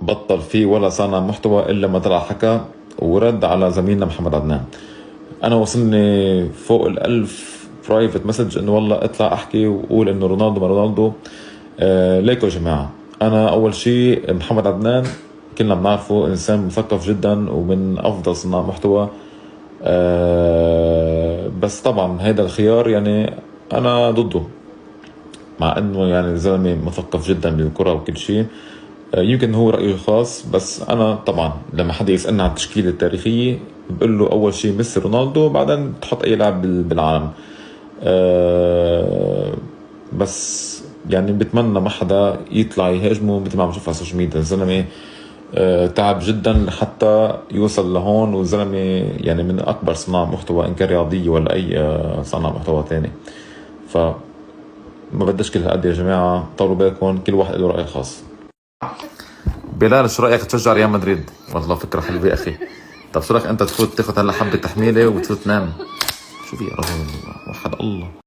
بطل فيه ولا صانع محتوى إلا ما طلع حكى ورد على زميلنا محمد عدنان. أنا وصلني فوق 1000 برايفت مسج إنه والله اطلع أحكي وقول إنه رونالدو ما رونالدو. ليكوا يا جماعة، أنا أول شيء محمد عدنان كلنا بنعرفه إنسان مثقف جدا ومن أفضل صناع محتوى. بس طبعا هيدا الخيار يعني أنا ضده، مع إنه يعني الزلمة مثقف جدا بالكرة وكل شيء. يمكن هو رأيه الخاص، بس أنا طبعا لما حدا يسألني عن التشكيلة التاريخية بقول له أول شيء ميسي رونالدو، بعدين تحط أي لاعب بالعالم. بس يعني بتمنى ما حدا يطلع يهاجمه مثل ما عم نشوف على السوشيال ميديا. الزلمة تعب جدا لحتى يوصل لهون، والزلمة يعني من أكبر صناع محتوى إن كان رياضية ولا أي صناع محتوى تاني. فما بدش كل هالقد يا جماعة، طولوا بالكم، كل واحد له رأي خاص. بلال شو رأيك تشجع ريال مدريد؟ والله فكرة حلوة يا أخي. طب شو رأيك أنت تفوت تاخذ هلا حبة تحميلة وتفوت تنام؟ شو في يا رجل، وحد الله.